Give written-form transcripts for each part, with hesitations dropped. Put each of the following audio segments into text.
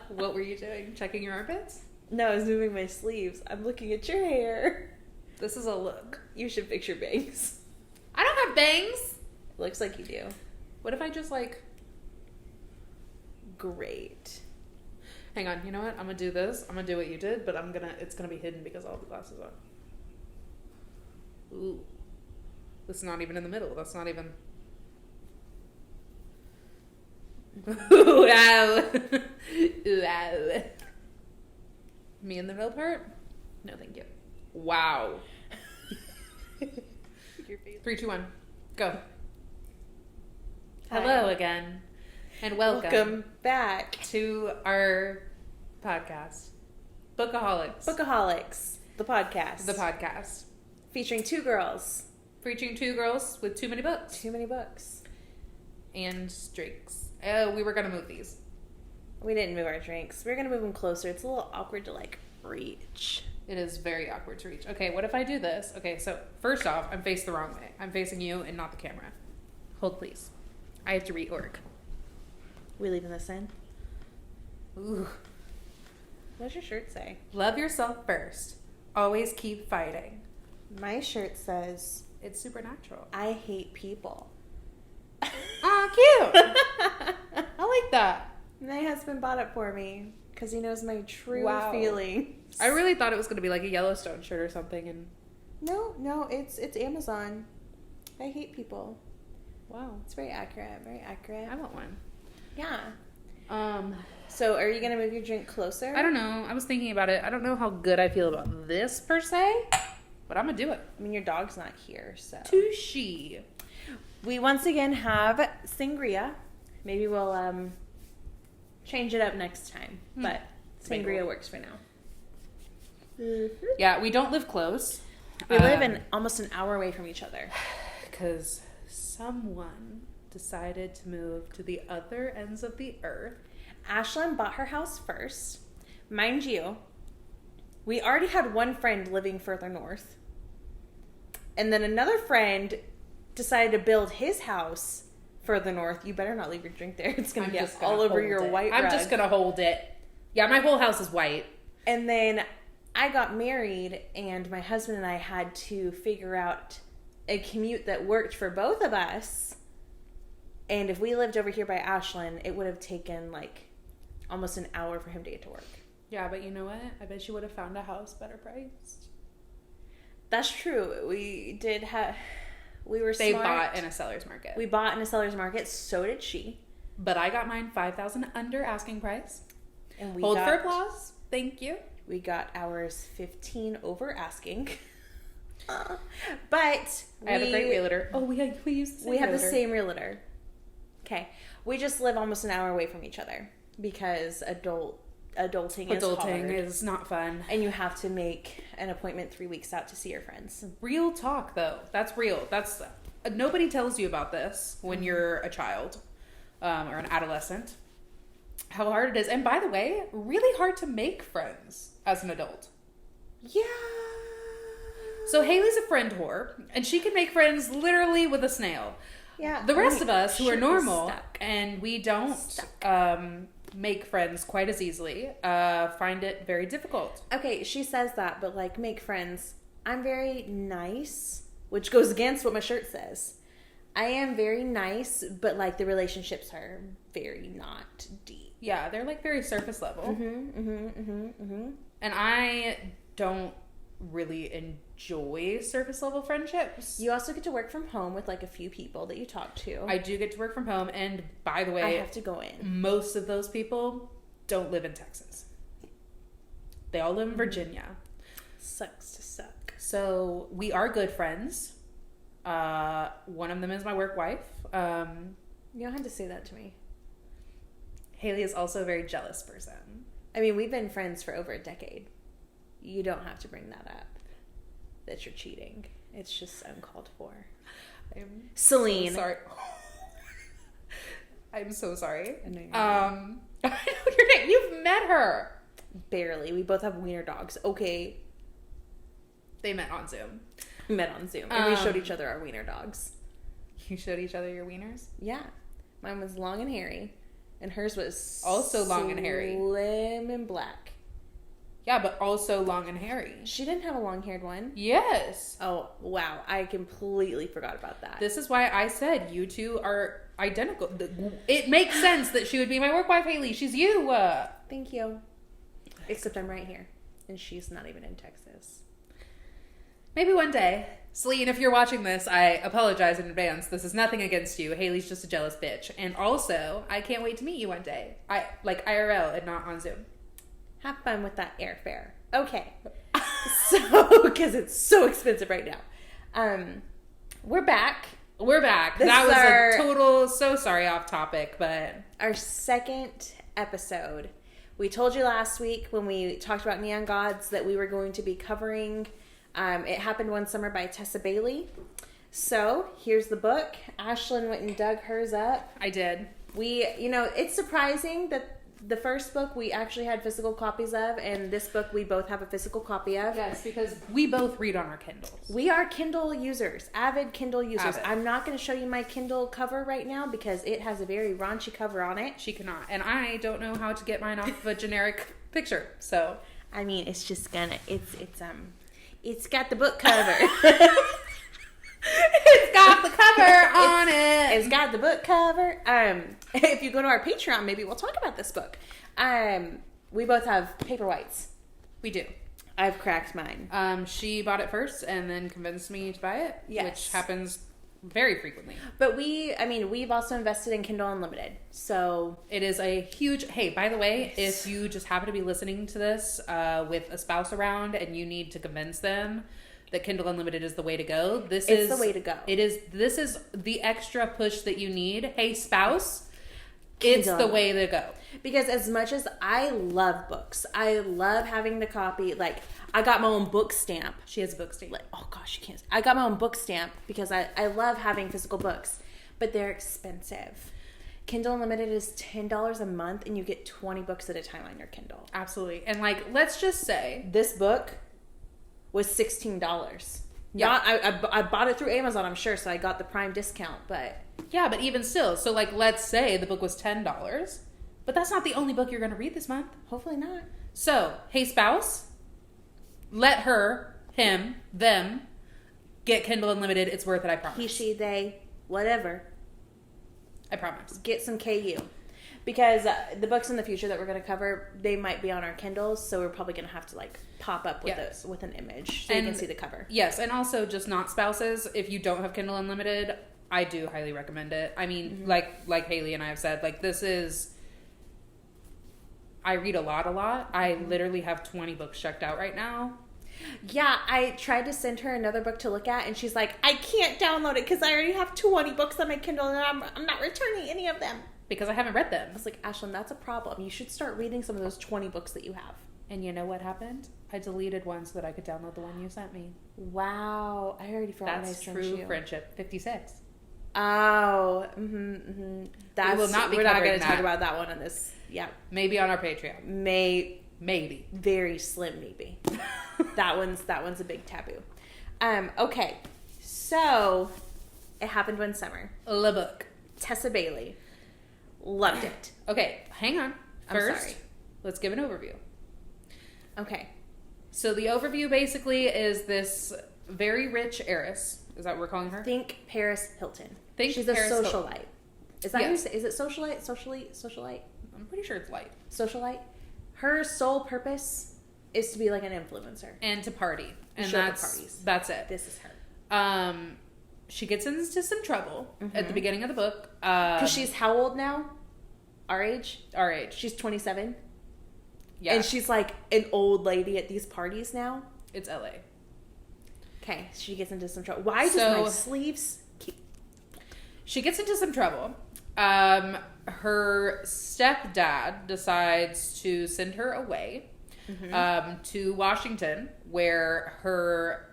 What were you doing? Checking your armpits? No, I was moving my sleeves. I'm looking at your hair. This is a look. You should fix your bangs. I don't have bangs. Looks like you do. What if I just like... Great. Hang on, you know what? I'm gonna do this. I'm gonna do what you did, but it's gonna be hidden because I have the glasses on. Ooh. This is not even in the middle. That's not even... Ooh, ow. Ooh, ow. Me in the middle part? No, thank you. Wow. 3, 2, 1. Go. Hi. Hello again. And welcome back to our podcast. Bookaholics. Bookaholics, the podcast. The podcast. Featuring two girls. Featuring two girls with too many books. Too many books. And drinks. We were going to move these. We didn't move our drinks. We're going to move them closer. It's a little awkward to, reach. It is very awkward to reach. Okay, what if I do this? Okay, so first off, I'm faced the wrong way. I'm facing you and not the camera. Hold, please. I have to reorg. We leaving this in? Ooh. What does your shirt say? Love yourself first. Always keep fighting. My shirt says... It's supernatural. I hate people. Aw, cute! I like that. My husband bought it for me because he knows my true feelings. I really thought it was going to be like a Yellowstone shirt or something. And No, it's Amazon. I hate people. wow, It's very accurate. Very accurate. I want one. Yeah. Um, So, are you gonna move your drink closer? I don't know. I was thinking about it. I don't know how good I feel about this per se, but I'm gonna do it. I mean, your dog's not here, so. Touche. We once again have sangria. Maybe we'll change it up next time, but sangria works for now. Mm-hmm. Yeah, we don't live close. We live in almost an hour away from each other. Because someone decided to move to the other ends of the earth. Ashlyn bought her house first. Mind you, we already had one friend living further north. And then another friend decided to build his house further north. You better not leave your drink there. It's going to get all over your white rug. I'm just going to hold it. Yeah, my whole house is white. And then I got married, and my husband and I had to figure out a commute that worked for both of us. And if we lived over here by Ashlyn, it would have taken almost an hour for him to get to work. Yeah, but you know what? I bet you would have found a house better priced. That's true. We did have... We were They smart. bought in a seller's market. We bought in a seller's market. So did she. But I got mine $5,000 under asking price. And Hold for applause. Thank you. We got ours 15 over asking. But I have a great realtor. Oh, we use the same We have realtor. the same realtor. Okay. We just live almost an hour away from each other because adulting is hard. is not fun. And you have to make an appointment 3 weeks out to see your friends. Real talk, though. That's real. That's nobody tells you about this when you're a child or an adolescent. How hard it is. And by the way, really hard to make friends as an adult. Yeah. So Haley's a friend whore, and she can make friends literally with a snail. Yeah. The rest of us who are Shit is normal stuck. and we don't make friends quite as easily find it very difficult. Okay, she says that, but make friends. I'm very nice, which goes against what my shirt says. I am very nice, but the relationships are very not deep. Yeah, they're very surface level. And I don't really enjoy surface level friendships. You also get to work from home with a few people that you talk to. I do get to work from home, and by the way, I have to go in. Most of those people don't live in Texas. They all live in Virginia. Sucks to suck. So we are good friends. One of them is my work wife. You don't have to say that to me. Haley is also a very jealous person. I mean, we've been friends for over a decade. You don't have to bring that up. That you're cheating. It's just uncalled for. I'm Celine. So sorry. I'm so sorry. I know your name. I know your name. You've met her. Barely. We both have wiener dogs. Okay. They met on Zoom. We met on Zoom. And we showed each other our wiener dogs. You showed each other your wieners? Yeah. Mine was long and hairy. And hers was also long and hairy. Slim and black. Yeah, but also long and hairy. She didn't have a long-haired one. Yes. Oh, wow. I completely forgot about that. This is why I said you two are identical. It makes sense that she would be my work wife, Haley. She's you. Thank you. Except I'm right here. And she's not even in Texas. Maybe one day. Celine, if you're watching this, I apologize in advance. This is nothing against you. Haley's just a jealous bitch. And also, I can't wait to meet you one day. Like IRL and not on Zoom. Have fun with that airfare. Okay. So, because it's so expensive right now. We're back. We're back. This that was our, a total, so sorry off topic, but... Our second episode. We told you last week when we talked about Neon Gods that we were going to be covering It Happened One Summer by Tessa Bailey. So, here's the book. Ashlyn went and dug hers up. I did. It's surprising that the first book we actually had physical copies of, and this book we both have a physical copy of. Yes, because we both read on our Kindles. We are Kindle users, avid Kindle users. Avid. I'm not going to show you my Kindle cover right now because it has a very raunchy cover on it. She cannot. And I don't know how to get mine off of a generic picture, so... I mean, it's just gonna... It's got the book cover. It's got the cover on it. It's got the book cover. If you go to our Patreon, maybe we'll talk about this book. We both have Paperwhites. We do. I've cracked mine. She bought it first and then convinced me to buy it, yes. which happens very frequently. But we've also invested in Kindle Unlimited, so... It is a huge... Hey, by the way, if you just happen to be listening to this with a spouse around and you need to convince them that Kindle Unlimited is the way to go, it's the way to go. This is the extra push that you need. Hey, spouse, Kindle it's the way to go. Because as much as I love books, I love having the copy. Like, I got my own book stamp. She has a book stamp. Like, oh gosh, you can't. I got my own book stamp because I love having physical books, but they're expensive. Kindle Unlimited is $10 a month, and you get 20 books at a time on your Kindle. Absolutely. And like, let's just say this book was $16. Yeah, I bought it through Amazon, I'm sure, so I got the Prime discount, but... Yeah, but even still, so like, let's say the book was $10, but that's not the only book you're going to read this month. Hopefully not. So, hey spouse, let her, him, them, get Kindle Unlimited. It's worth it, I promise. He, she, they, whatever. I promise. Get some KU. Because the books in the future that we're going to cover, they might be on our Kindles, so we're probably going to have to like pop up with an image so you can see the cover. Yes, and also just not spouses. If you don't have Kindle Unlimited, I do highly recommend it. I mean, like Haley and I have said, like this is... I read a lot. I literally have 20 books checked out right now. Yeah, I tried to send her another book to look at, and she's like, I can't download it because I already have 20 books on my Kindle, and I'm not returning any of them. Because I haven't read them. I was like, Ashlyn, that's a problem. You should start reading some of those 20 books that you have. And you know what happened? I deleted one so that I could download the one you sent me. Wow. I already forgot what I sent you. That's true friendship. 56. Oh. That's, we will not be we're not going to that. talk about that one on this. Yeah. Maybe on our Patreon. Maybe. Very slim maybe. that one's a big taboo. Okay. So, It Happened One Summer. The book. Tessa Bailey. Loved it. Okay, hang on. First, let's give an overview. Okay. So the overview basically is this very rich heiress. Is that what we're calling her? Think Paris Hilton. She's Paris a socialite. Is that how you say? Is it socialite? Socialite? I'm pretty sure it's light. Socialite. Her sole purpose is to be like an influencer. And to party. And show the parties. That's it. This is her. She gets into some trouble at the beginning of the book. Because she's how old now? Our age? Our age. She's 27. Yeah. And she's like an old lady at these parties now. It's LA. Okay, she gets into some trouble. Why does my sleeves keep... She gets into some trouble. Her stepdad decides to send her away to Washington, where her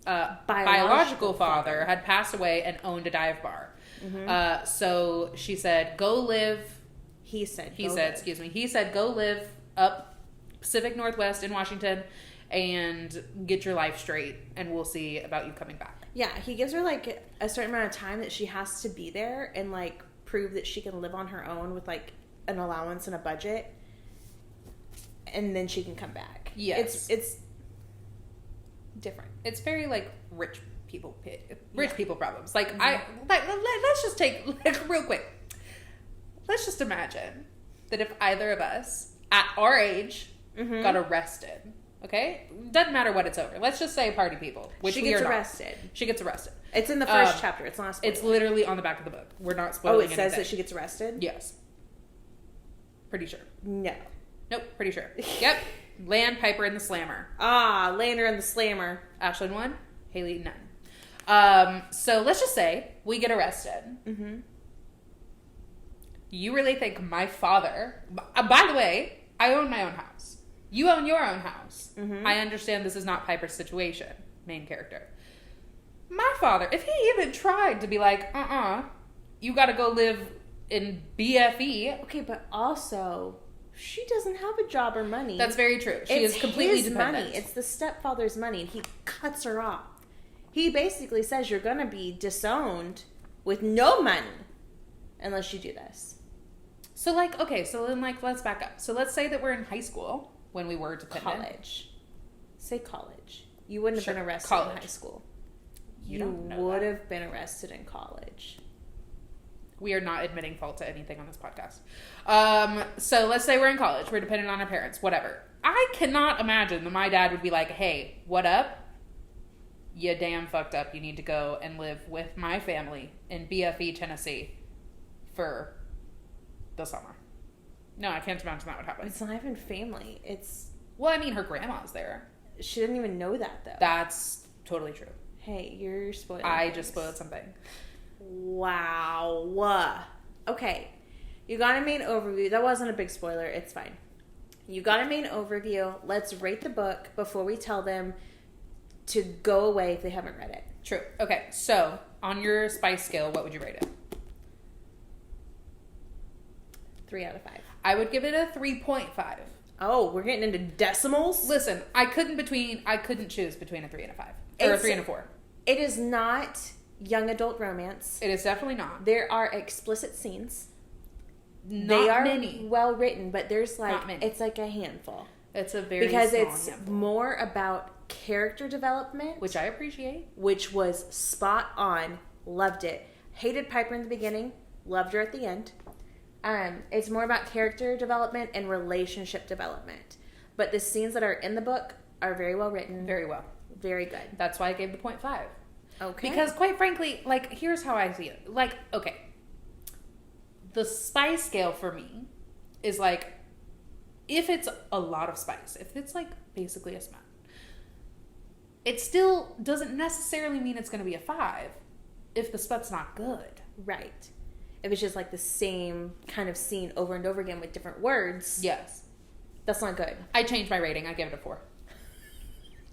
biological father had passed away and owned a dive bar. So she said, go live. He said, go live up Pacific Northwest in Washington and get your life straight, and we'll see about you coming back. Yeah, he gives her like a certain amount of time that she has to be there and like prove that she can live on her own with like an allowance and a budget, and then she can come back. Yes. It's different. It's very like rich people problems. Like let's just take like real quick. Let's just imagine that if either of us at our age got arrested, okay? Doesn't matter what it's over. Let's just say party people, which she we gets are arrested. Not. She gets arrested. It's in the first chapter. It's not a spoiler. It's literally on the back of the book. We're not spoiling anything. Oh, it says that she gets arrested? Yes. Pretty sure. No. Nope, pretty sure. Yep. Land, Piper, and the Slammer. Ah, Lander and the Slammer. Ashlyn 1, Haley none. So let's just say we get arrested. Mm-hmm. You really think my father... by the way, I own my own house. You own your own house. Mm-hmm. I understand this is not Piper's situation. Main character. My father, if he even tried to be like, you gotta go live in BFE. Okay, but also... she doesn't have a job or money. That's very true. She is completely dependent. Money. It's the stepfather's money, and he cuts her off. He basically says you're going to be disowned with no money unless you do this. So, like, okay, so then, like, let's back up. So let's say that we're in high school when we were dependent. College. Say college. You wouldn't have been arrested in high school. You would have been arrested in college. We are not admitting fault to anything on this podcast. So let's say we're in college. We're dependent on our parents. Whatever. I cannot imagine that my dad would be like, hey, what up? You damn fucked up. You need to go and live with my family in BFE, Tennessee for the summer. No, I can't imagine that would happen. It's not even family. It's... well, I mean, her grandma's there. She didn't even know that, though. That's totally true. Hey, you're spoiling I just spoiled something. Wow. Okay. You got a main overview. That wasn't a big spoiler. It's fine. You got a main overview. Let's rate the book before we tell them to go away if they haven't read it. True. Okay. So, on your spice scale, what would you rate it? 3 out of 5. I would give it a 3.5. Oh, we're getting into decimals? Listen, I couldn't choose between a 3 and a 5. Or a 3 and a 4. It is not young adult romance. It is definitely not. There are explicit scenes. They are many. Well written, but there's like, not many. it's like a handful. It's a very because small it's handful. More about character development, which I appreciate, which was spot on. Loved it. Hated Piper in the beginning, loved her at the end. It's more about character development and relationship development, but the scenes that are in the book are very well written, very well, very good. That's why I gave the 0.5. Okay. Because quite frankly, like, here's how I see it. Like, okay, the spice scale for me is like, if it's a lot of spice, if it's like basically a smut, it still doesn't necessarily mean it's going to be a 5 if the smut's not good. Right. If it's just like the same kind of scene over and over again with different words. Yes. That's not good. I changed my rating. I give it a 4.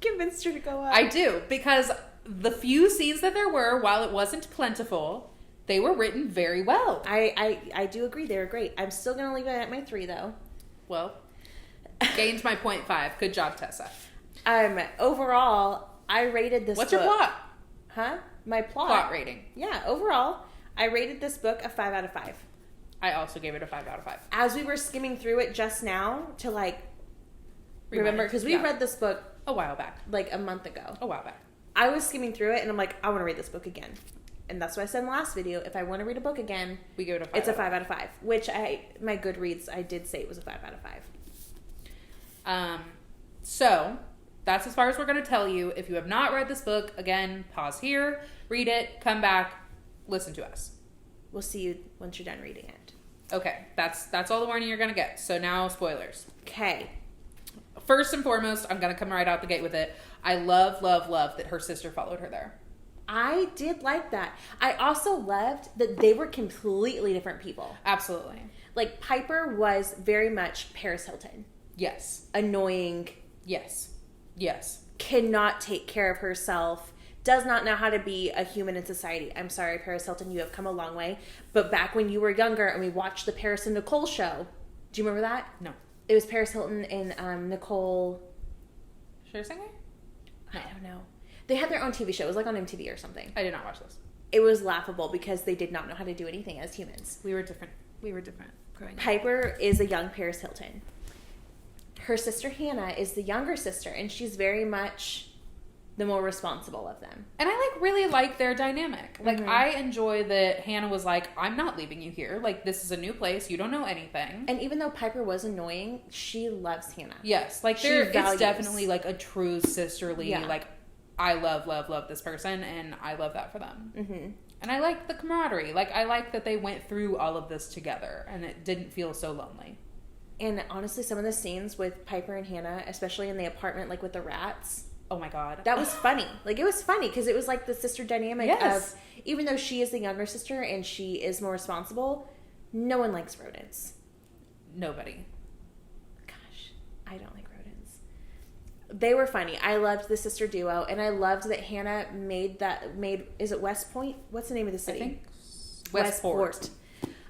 Convinced her to go up. I do, because the few scenes that there were, while it wasn't plentiful, they were written very well. I do agree. They were great. I'm still going to leave it at my 3, though. Well, gained my 0.5. Good job, Tessa. Overall, I rated this What's book. your plot? Huh? My plot? Plot rating. Yeah, overall, I rated this book a 5 out of 5. I also gave it a 5 out of 5. As we were skimming through it just now to, like, remember, because we read this book a while back. Like, a month ago. A while back. I was skimming through it, and I'm like, I want to read this book again. And that's what I said in the last video. If I want to read a book again, we give it a 5. It's a 5 out of 5. Which my Goodreads, I did say it was a 5 out of 5. So, that's as far as we're going to tell you. If you have not read this book, again, pause here, read it, come back, listen to us. We'll see you once you're done reading it. Okay, that's all the warning you're going to get. So now, spoilers. Okay. First and foremost, I'm going to come right out the gate with it. I love that her sister followed her there. I did like that. I also loved that they were completely different people. Absolutely. Like, Piper was very much Paris Hilton. Yes. Annoying. Yes. Cannot take care of herself. Does not know how to be a human in society. I'm sorry, Paris Hilton, you have come a long way. But back when you were younger and we watched the Paris and Nicole show, do you remember that? No. It was Paris Hilton and Nicole... Scherzinger? No. I don't know. They had their own TV show. It was like on MTV or something. I did not watch this. it was laughable because they did not know how to do anything as humans. We were different growing up. Piper is a young Paris Hilton. Her sister Hannah is the younger sister, and she's very much the more responsible of them. And I really like their dynamic. I enjoy that Hannah was like, I'm not leaving you here. This is a new place. You don't know anything. And even though Piper was annoying, she loves Hannah. Yes. It's definitely a true sisterly, I love this person, and I love that for them. Mm-hmm. And I like the camaraderie. I like that they went through all of this together, and it didn't feel so lonely. And honestly, some of the scenes with Piper and Hannah, especially in the apartment, with the rats... Oh my God. That was funny. It was funny because it was the sister dynamic of, even though she is the younger sister and she is more responsible, no one likes rodents. Nobody. Gosh, I don't like rodents. They were funny. I loved the sister duo, and I loved that Hannah made, is it West Point? What's the name of the city? I think Westport.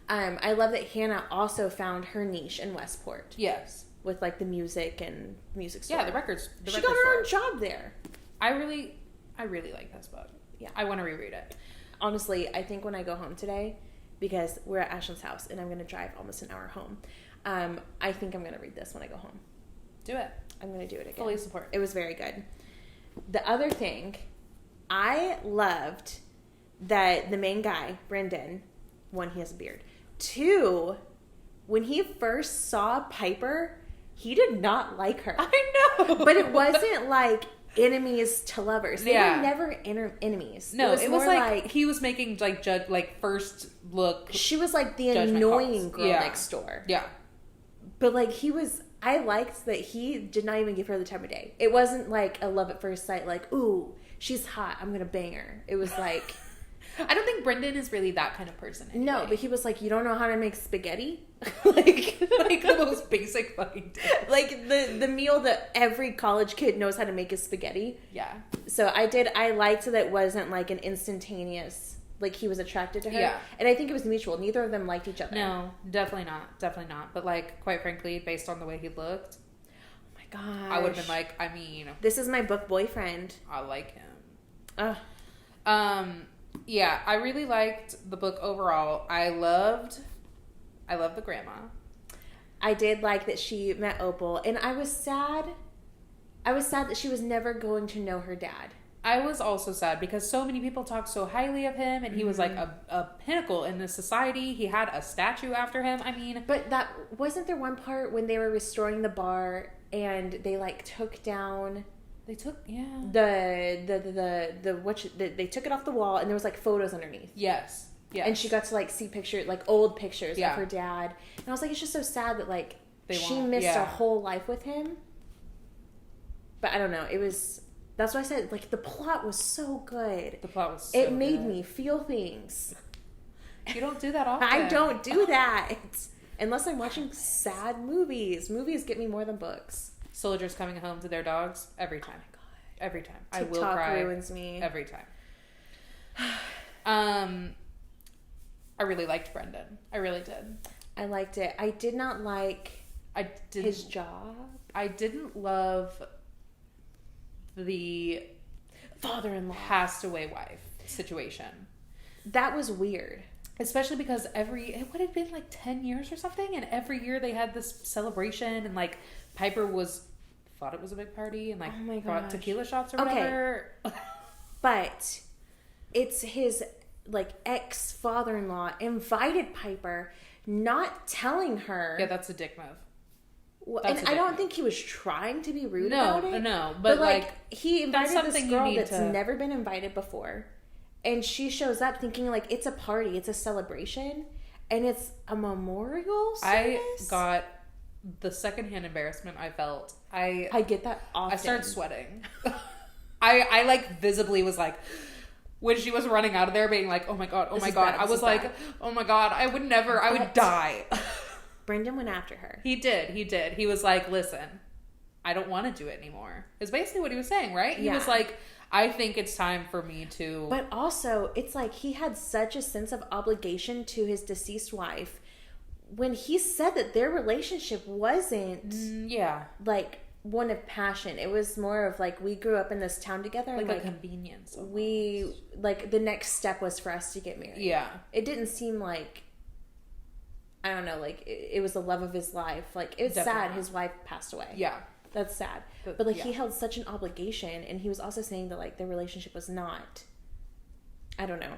I love that Hannah also found her niche in Westport. Yes. With the music and music store. Yeah, the records. She got her own job there. I really like this book. Yeah. I want to reread it. Honestly, I think when I go home today, because we're at Ashlyn's house and I'm going to drive almost an hour home, I think I'm going to read this when I go home. Do it. I'm going to do it again. Fully support. It was very good. The other thing, I loved that the main guy, Brendan, one, he has a beard. Two, when he first saw Piper... He did not like her. I know. But it wasn't enemies to lovers. They were never enemies. No, it was he was making first look. She was the annoying girl next door. Yeah. But I liked that he did not even give her the time of day. It wasn't a love at first sight, ooh, she's hot, I'm gonna bang her. It was I don't think Brendan is really that kind of person. Anyway. No, but he was you don't know how to make spaghetti? The most basic fucking thing. the meal that every college kid knows how to make is spaghetti. Yeah. So I liked that it wasn't an instantaneous, he was attracted to her. Yeah. And I think it was mutual. Neither of them liked each other. No, definitely not. But quite frankly, based on the way he looked. Oh my gosh. I would have been this is my book boyfriend. I like him. Ugh. Yeah, I really liked the book overall. I loved the grandma. I did like that she met Opal, and I was sad. I was sad that she was never going to know her dad. I was also sad because so many people talked so highly of him, and he was a pinnacle in this society. He had a statue after him. But that wasn't there one part when they were restoring the bar and they took down. They took they took it off the wall and there was photos underneath. Yes. Yeah. And she got to see pictures, old pictures of her dad. And I was it's just so sad that she missed a whole life with him. But I don't know. That's why I said the plot was so good. The plot was so It made me feel things. You don't do that often. I don't do that. Unless I'm watching sad movies. Movies get me more than books. Soldiers coming home to their dogs every time. Oh my God. Every time. TikTok I will cry. Ruins me. Every time. I really liked Brendan. I really did. I liked it. I did not like his job. I didn't love the father-in-law passed away wife situation. That was weird. Especially because it would have been 10 years or something, and every year they had this celebration, and Piper thought it was a big party and oh my brought tequila shots or whatever. But it's his ex father-in-law invited Piper, not telling her. Yeah, that's a dick move. Well, and I don't think he was trying to be rude about it. No, but he invited this girl that's to... never been invited before, and she shows up thinking it's a party, it's a celebration, and it's a memorial service. I got the secondhand embarrassment I felt. I get that often. I started sweating. I visibly was when she was running out of there being oh my God, I was oh my God, I would never, I would die. Brendan went after her. He did. He was listen, I don't want to do it anymore. Is basically what he was saying, right? He was I think it's time for me to... But also, it's he had such a sense of obligation to his deceased wife when he said that their relationship wasn't one of passion. It was more of like we grew up in this town together. Like and a convenience. Almost. We like the next step was for us to get married. Yeah. It didn't seem like, I don't know, like it was the love of his life. Like it's sad his wife passed away. Yeah. That's sad. But like he held such an obligation, and he was also saying that like their relationship was not, I don't know.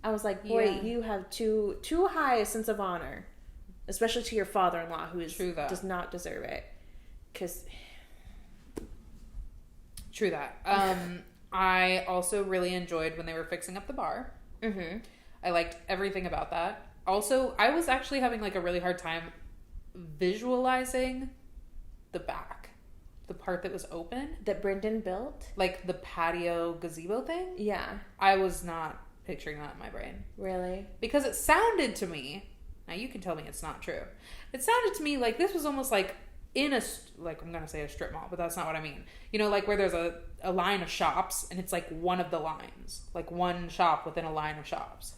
I was like, boy, you have too high a sense of honor, especially to your father-in-law, who does not deserve it. True that. I also really enjoyed when they were fixing up the bar. Mm-hmm. I liked everything about that. Also, I was actually having like a really hard time visualizing the back, the part that was open that Brendan built, like the patio gazebo thing. Yeah, I was not picturing that in my brain. Really? Because it sounded to me, now you can tell me it's not true, it sounded to me like this was almost like in a, like I'm gonna say a strip mall, but that's not what I mean. You know, like where there's a line of shops and it's like one of the lines, like one shop within a line of shops.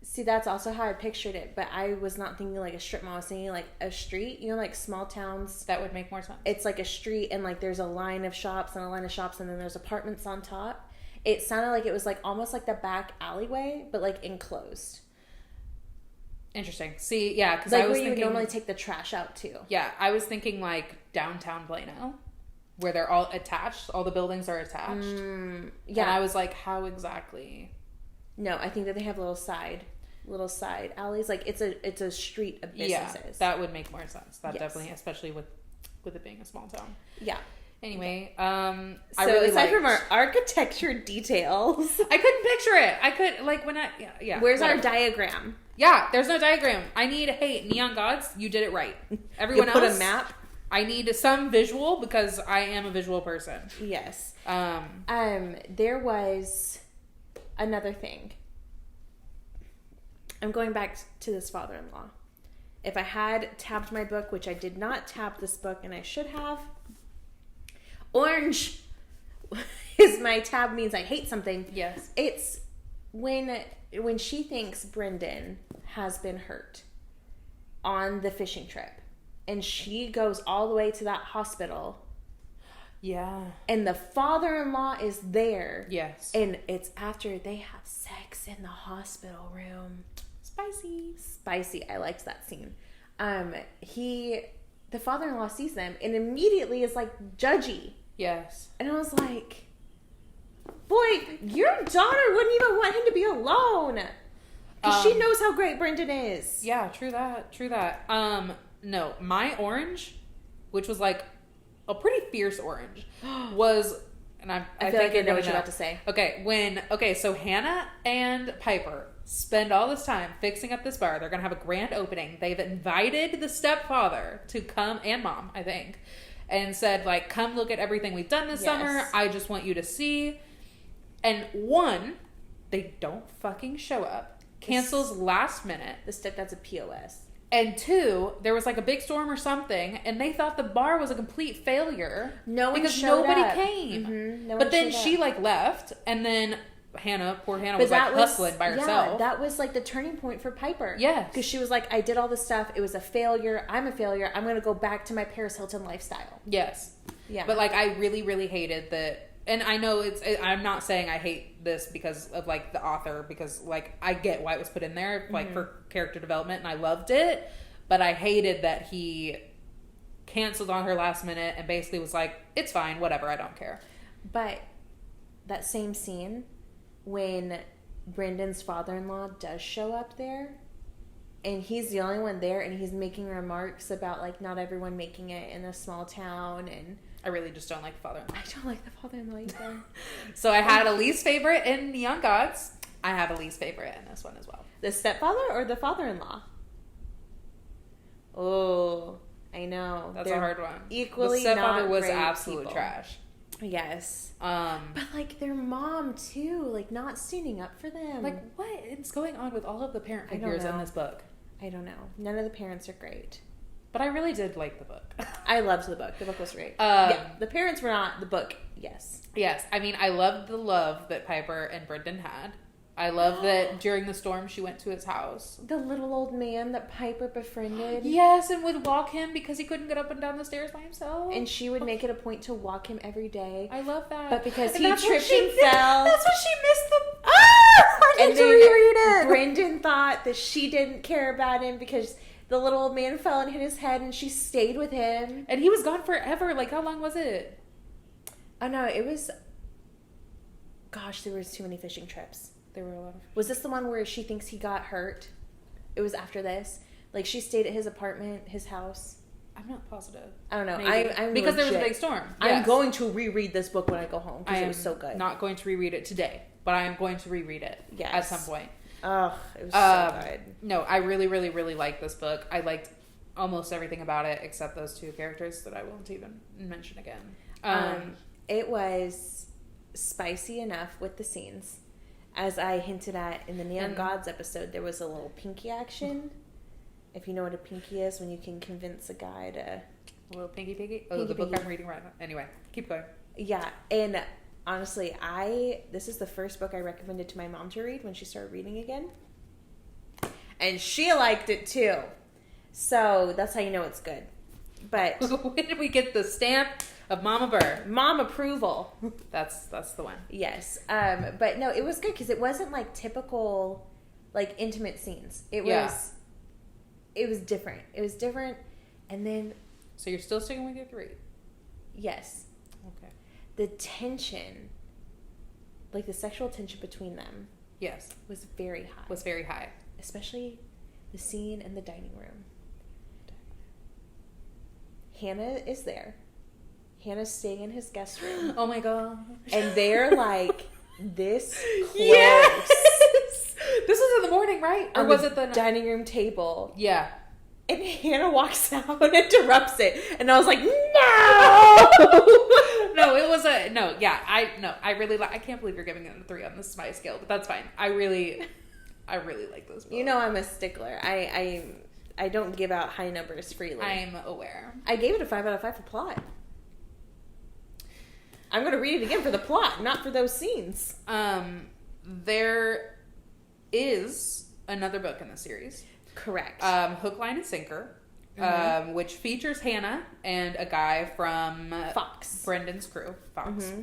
See, that's also how I pictured it, but I was not thinking like a strip mall. I was thinking like a street, you know, like small towns. That would make more sense. It's like a street and like there's a line of shops and a line of shops and then there's apartments on top. It sounded like it was like almost like the back alleyway, but like enclosed. Interesting. See, yeah, because like I was where you thinking, would normally take the trash out too. Yeah, I was thinking like downtown Plano, where they're all attached. All the buildings are attached. Yeah, and I was like, how exactly? No, I think that they have little side alleys. Like it's a street of businesses. Yeah, that would make more sense. That definitely, especially with it being a small town. Yeah. Anyway, so I really aside from our architecture details, I couldn't picture it. I could like when I Where's our diagram? Yeah, there's no diagram. I need Neon Gods. You did it right. Everyone else, put a map. I need some visual because I am a visual person. Yes. There was another thing. I'm going back to this father-in-law. If I had tabbed my book, which I did not tab this book, and I should have. Orange is my tab means I hate something. Yes. It's when she thinks Brendan has been hurt on the fishing trip, and she goes all the way to that hospital. Yeah. And the father-in-law is there. Yes. And it's after they have sex in the hospital room. Spicy. I liked that scene. The father-in-law sees them and immediately is like judgy. Yes. And I was like, boy, your daughter wouldn't even want him to be alone. Because she knows how great Brendan is. Yeah, true that. No, my orange, which was like a pretty fierce orange, was, and I feel like I know what you're about to say. Okay, so Hannah and Piper spend all this time fixing up this bar. They're going to have a grand opening. They've invited the stepfather to come, and mom, I think, and said, like, come look at everything we've done this summer. I just want you to see. And one, they don't fucking show up. Cancels last minute. The stepdad's a POS. And two, there was like a big storm or something, and they thought the bar was a complete failure. Because nobody came. Mm-hmm. But then she like left, and then poor Hannah was like hustling by herself. Yeah, that was like the turning point for Piper. Yes. Because she was like, I did all this stuff. It was a failure. I'm a failure. I'm going to go back to my Paris Hilton lifestyle. Yes. Yeah. But like, I really, really hated that. And I know I'm not saying I hate this because of like the author, because like I get why it was put in there, like for character development, and I loved it. But I hated that he canceled on her last minute and basically was like, it's fine, whatever, I don't care. But that same scene, when Brendan's father-in-law does show up there, and he's the only one there, and he's making remarks about like not everyone making it in a small town, and I really just don't like the father-in-law. I don't like the father-in-law either. So I had a least favorite in Neon Gods. I have a least favorite in this one as well. The stepfather or the father-in-law? Oh, I know. That's a hard one. Equally, the stepfather not was great absolute people. Trash. Yes. But like their mom too, like not standing up for them. Like what is going on with all of the parent figures in this book? I don't know. None of the parents are great. But I really did like the book. I loved the book. The book was great. Yeah, the parents were not. The book, yes. Yes. I mean, I loved the love that Piper and Brendan had. I love that during the storm she went to his house. The little old man that Piper befriended. Yes, and would walk him because he couldn't get up and down the stairs by himself. And she would make it a point to walk him every day. I love that. But because and he tripped and fell. That's what she missed the... I And need to reread it. Brendan thought that she didn't care about him because the little old man fell and hit his head and she stayed with him. And he was gone forever. Like, how long was it? Oh, no, it was... Gosh, there was too many fishing trips. There were a lot of... Was this the one where she thinks he got hurt? It was after this. Like, she stayed at his apartment, his house. I'm not positive. I don't know. I'm because legit, there was a big storm. I'm Yes. going to reread this book when I go home because it was so good. Not going to reread it today, but I am going to reread it at some point. Oh, it was so good. No, I really, really, really liked this book. I liked almost everything about it except those two characters that I won't even mention again. It was spicy enough with the scenes. As I hinted at in the Neon Gods episode, there was a little pinky action. If you know what a pinky is, when you can convince a guy to... A little pinky piggy? Oh, pinky the book piggy. I'm reading right now. Anyway, keep going. Yeah, and honestly, this is the first book I recommended to my mom to read when she started reading again. And she liked it too. So that's how you know it's good. But... When did we get the stamp of Mama Burr? Mom approval. That's the one. Yes. But no, it was good because it wasn't like typical, like intimate scenes. It was different. It was different. And then... So you're still sticking with your 3? Yes. Okay. The tension, like the sexual tension between them. Yes. Was very high. Especially the scene in the dining room. Hannah is there. Hannah's staying in his guest room. Oh my god. And they're like this close. Yes! This was in the morning, right? Or On was the it the dining room table? Yeah. And Hannah walks out and interrupts it. And I was like, no! No, it was I really I can't believe you're giving it a 3 on the Spice scale, but that's fine. I really like this book. You know I'm a stickler. I don't give out high numbers freely. I'm aware. I gave it a 5 out of 5 for plot. I'm going to read it again for the plot, not for those scenes. There is another book in the series. Correct. Hook, Line, and Sinker, which features Hannah and a guy from Fox. Brendan's crew, Fox. Mm-hmm.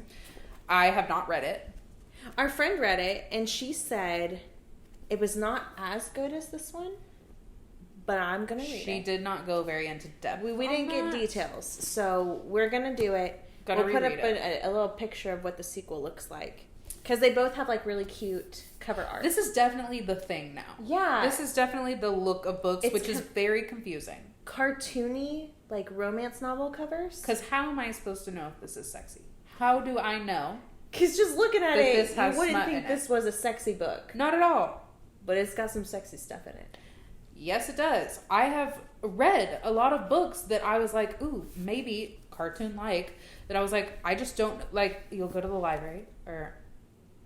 I have not read it. Our friend read it, and she said it was not as good as this one, but I'm going to read it. She did not go very into depth. We didn't get details, so we're going to do it. We'll put up a little picture of what the sequel looks like. Because they both have, like, really cute cover art. This is definitely the thing now. Yeah. This is definitely the look of books, which is very confusing. Cartoony, like, romance novel covers. Because how am I supposed to know if this is sexy? How do I know? Because just looking at it, you wouldn't smut think this was a sexy book. Not at all. But it's got some sexy stuff in it. Yes, it does. I have read a lot of books that I was like, ooh, maybe cartoon-like. That I was like, I just don't, like, you'll go to the library, or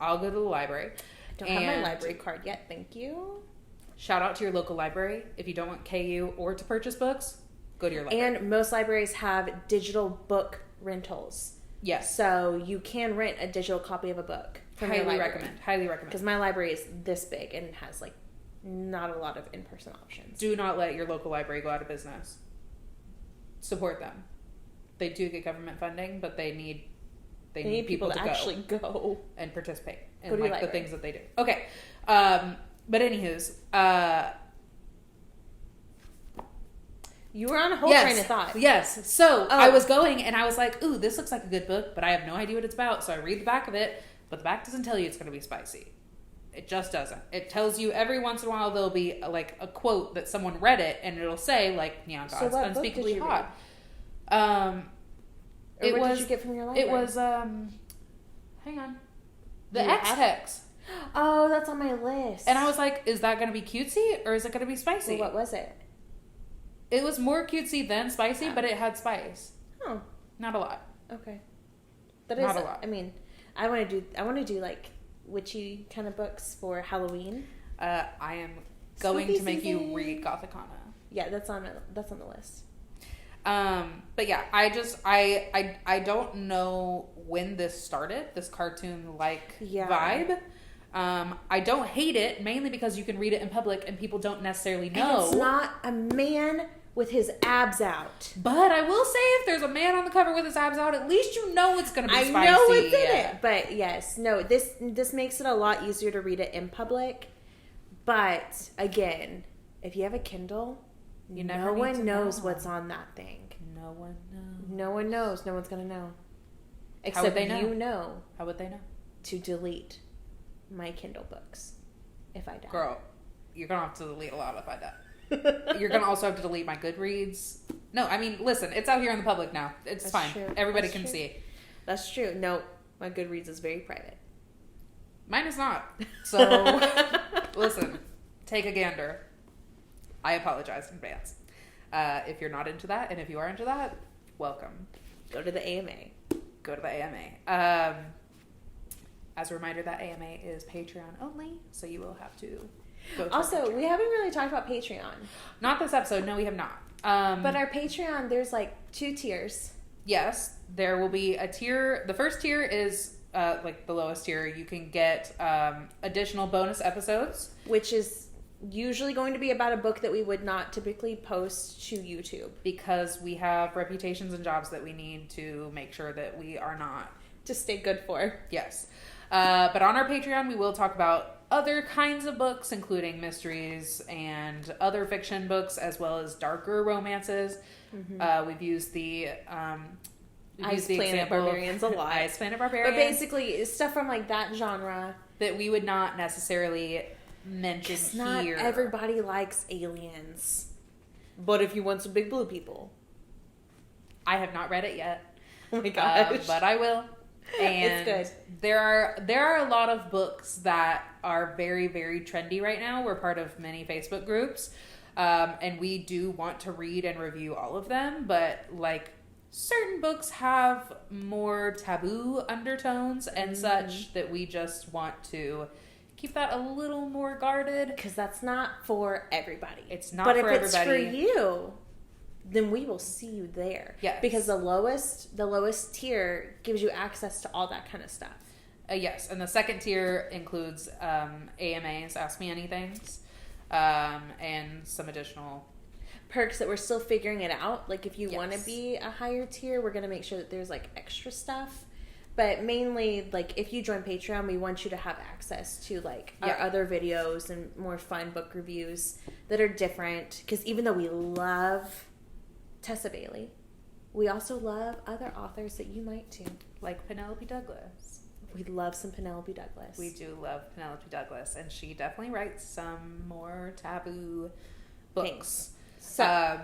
I'll go to the library. I don't have my library card yet, thank you. Shout out to your local library. If you don't want KU or to purchase books, go to your library. And most libraries have digital book rentals. Yes. So you can rent a digital copy of a book from your library. Highly recommend. Because my library is this big and has, like, not a lot of in-person options. Do not let your local library go out of business. Support them. They do get government funding, but they need people to actually go and participate in go to like the things that they do. Okay. But anywho's, you were on a whole train of thought. Yes. So I was going and I was like, ooh, this looks like a good book, but I have no idea what it's about. So I read the back of it, but the back doesn't tell you it's going to be spicy. It just doesn't. It tells you every once in a while there'll be like a quote that someone read it and it'll say like Neon Gods, unspeakably hot. What did you get from your library? It was hang on. The X-Hex. Oh, that's on my list. And I was like, is that going to be cutesy or is it going to be spicy? Well, what was it? It was more cutesy than spicy, but it had spice. Oh. Not a lot. Okay. But not a lot. I mean, I want to do like witchy kind of books for Halloween. I am going to make you read Gothicana. Yeah, that's on the list. But yeah, I don't know when this started, this cartoon-like vibe. I don't hate it, mainly because you can read it in public and people don't necessarily know. And it's not a man with his abs out. But I will say, if there's a man on the cover with his abs out, at least you know it's going to be spicy. I know it's in it. But yes, no, this makes it a lot easier to read it in public. But again, if you have a Kindle, no one knows what's on that thing. No one knows. No one knows. No one's going to know. How would Except they know? you know. How would they know? To delete my Kindle books if I die. Girl, you're going to have to delete a lot if I die. You're going to also have to delete my Goodreads. No, I mean, listen, it's out here in the public now. It's fine. True. Everybody can see. That's true. No, my Goodreads is very private. Mine is not. So, listen, take a gander. I apologize in advance. If you're not into that, and if you are into that, welcome. Go to the AMA. Go to the AMA. As a reminder, that AMA is Patreon only, so you will have to go to Also, we haven't really talked about Patreon. Not this episode. No, we have not. But our Patreon, there's like 2 tiers. Yes, there will be a tier. The first tier is like the lowest tier. You can get additional bonus episodes, which is usually going to be about a book that we would not typically post to YouTube. Because we have reputations and jobs that we need to make sure that we are not. To stay good for. Yes. But on our Patreon, we will talk about other kinds of books, including mysteries and other fiction books, as well as darker romances. Mm-hmm. We've used the Ice Planet Barbarians a lot. Ice Planet Barbarians. But basically, stuff from like that genre. That we would not necessarily mention here. Not everybody likes aliens. But if you want some big blue people. I have not read it yet. Oh my gosh. But I will. And it's good. There are a lot of books that are very, very trendy right now. We're part of many Facebook groups. And we do want to read and review all of them. But like certain books have more taboo undertones and such that we just want to keep that a little more guarded. Because that's not for everybody. It's not for everybody. But if it's for you, then we will see you there. Yes. Because the lowest tier gives you access to all that kind of stuff. Yes. And the second tier includes AMAs, Ask Me Anythings, and some additional perks that we're still figuring it out. Like if you want to be a higher tier, we're going to make sure that there's like extra stuff. But mainly, like, if you join Patreon, we want you to have access to, like, our other videos and more fun book reviews that are different. Because even though we love Tessa Bailey, we also love other authors that you might too. Like Penelope Douglas. We love some Penelope Douglas. We do love Penelope Douglas. And she definitely writes some more taboo books. So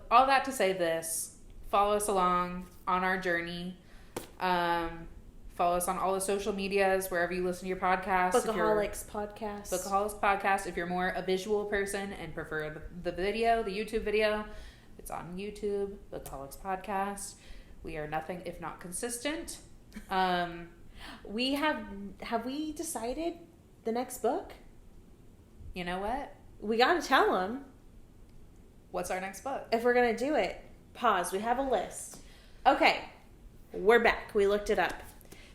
all that to say this, follow us along on our journey. Follow us on all the social medias, wherever you listen to your podcast. Bookaholics podcast. Bookaholics podcast. If you're more a visual person and prefer the video, the YouTube video, it's on YouTube. Bookaholics podcast. We are nothing if not consistent. Have we decided the next book? You know what? We got to tell them. What's our next book? If we're going to do it. Pause. We have a list. Okay. We're back. We looked it up.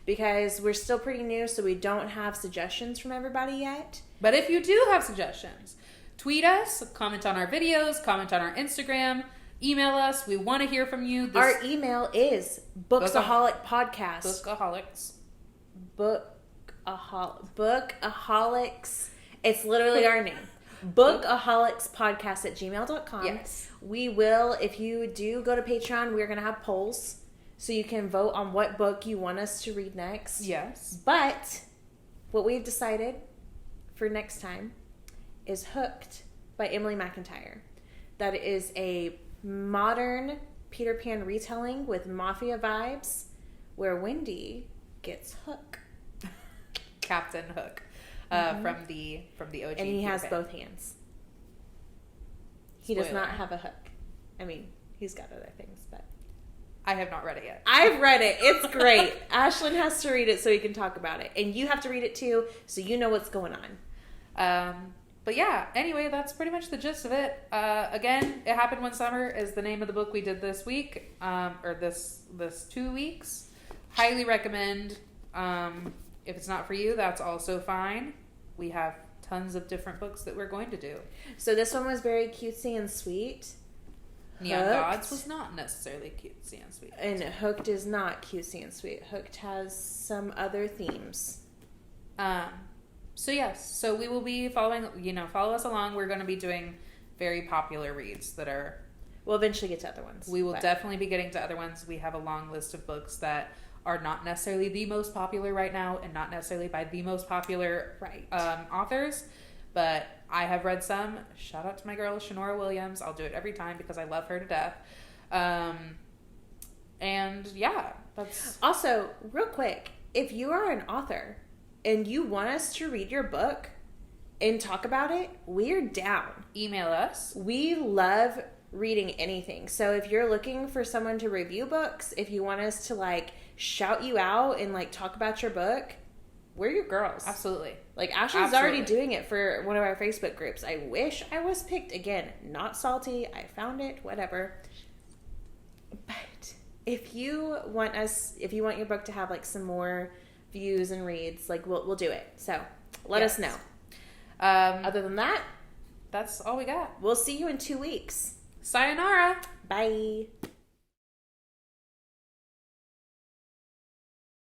Because we're still pretty new, so we don't have suggestions from everybody yet. But if you do have suggestions, tweet us, comment on our videos, comment on our Instagram, email us. We want to hear from you. Our email is Bookaholics. Bookaholics. It's literally our name. Bookaholicspodcast@gmail.com. Yes. We will, if you do go to Patreon, we're going to have polls. So you can vote on what book you want us to read next. Yes. But what we've decided for next time is Hooked by Emily Mcintyre. That is a modern Peter Pan retelling with mafia vibes where Wendy gets Hook. Captain Hook. From the OG. And he Peter has Pan. both hands. He does not have a hook. I mean, he's got other things, but... I have not read it yet. I've read it. It's great. Ashlyn has to read it so he can talk about it. And you have to read it too, so you know what's going on. But yeah, anyway, that's pretty much the gist of it. Again, It Happened One Summer is the name of the book we did this week, or this 2 weeks. Highly recommend. If it's not for you, that's also fine. We have tons of different books that we're going to do. So this one was very cutesy and sweet. Neon Gods was not necessarily cutesy and sweet. And Hooked is not cutesy and sweet. Hooked has some other themes. So yes, so we will be following, follow us along. We're going to be doing very popular reads that are... We'll eventually get to other ones. We will definitely be getting to other ones. We have a long list of books that are not necessarily the most popular right now and not necessarily by the most popular authors. But I have read some. Shout out to my girl, Shanora Williams. I'll do it every time because I love her to death. And yeah, that's... Also, real quick, if you are an author and you want us to read your book and talk about it, we're down. Email us. We love reading anything. So if you're looking for someone to review books, if you want us to like shout you out and like talk about your book, we're your girls. Absolutely. Like Ashlyn's already doing it for one of our Facebook groups. I wish I was picked. Again, not salty. I found it, whatever. But if you want your book to have like some more views and reads, like we'll do it. So let us know. Other than that, that's all we got. We'll see you in 2 weeks. Sayonara. Bye.